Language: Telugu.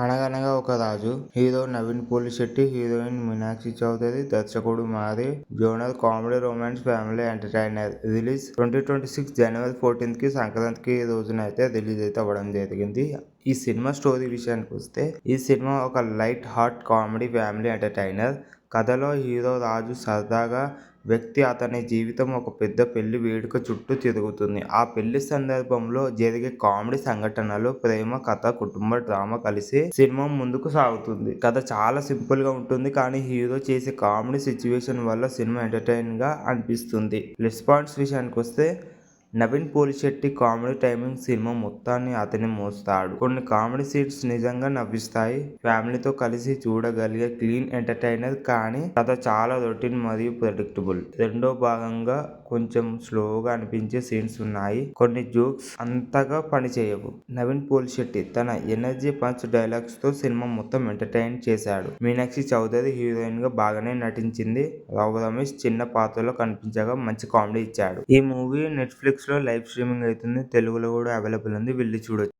అనగనగా ఒక రాజు. హీరో నవీన్ పోలిశెట్టి, హీరోయిన్ మీనాక్షి చౌదరి, దర్శకుడు మారి. Genre comedy romance family entertainer. Release 2026 జనవరి 14 కి సంక్రాంతికి రోజున అయితే రిలీజ్ అయితే అవ్వడం జరిగింది. ఈ సినిమా స్టోరీ విషయానికి వస్తే ఈ సినిమా ఒక light heart comedy family entertainer. కథలో హీరో రాజు సరదాగా వ్యక్తి అతని జీవితం ఒక పెద్ద పెళ్లి వేడుక చుట్టూ తిరుగుతుంది. ఆ పెళ్లి సందర్భంలో జరిగే కామెడీ సంఘటనలు, ప్రేమ కథ, కుటుంబ డ్రామా కలిసి సినిమా ముందుకు సాగుతుంది. కథ చాలా సింపుల్ గా ఉంటుంది, కానీ హీరో చేసే కామెడీ సిచ్యువేషన్ వల్ల సినిమా ఎంటర్టైనింగ్ గా అనిపిస్తుంది. ప్లస్ పాయింట్స్ విషయానికి వస్తే నవీన్ పోలిశెట్టి కామెడీ టైమింగ్ సినిమా మొత్తాన్ని అతనే మోస్తాడు. కొన్ని కామెడీ సీన్స్ నిజంగా నవ్విస్తాయి. ఫ్యామిలీతో కలిసి చూడగలిగే క్లీన్ ఎంటర్టైనర్, కానీ కథ చాలా రొటీన్ మరియు ప్రెడిక్టబుల్. రెండో భాగంగా కొంచెం స్లోగా అనిపించే సీన్స్ ఉన్నాయి. కొన్ని జోక్స్ అంతగా పనిచేయవు. నవీన్ పోలిశెట్టి తన ఎనర్జీ పంచ్ డైలాగ్స్ తో సినిమా మొత్తం ఎంటర్టైన్ చేశాడు. మీనాక్షి చౌదరి హీరోయిన్ గా బాగానే నటించింది. రావు రమేష్ చిన్న పాత్రలో కనిపించగా మంచి కామెడీ ఇచ్చాడు. ఈ మూవీ నెట్ఫ్లిక్స్ లో లైవ్ స్ట్రీమింగ్ అవుతుంది. తెలుగులో కూడా అవైలబుల్ ఉంది, వెళ్ళి చూడొచ్చు.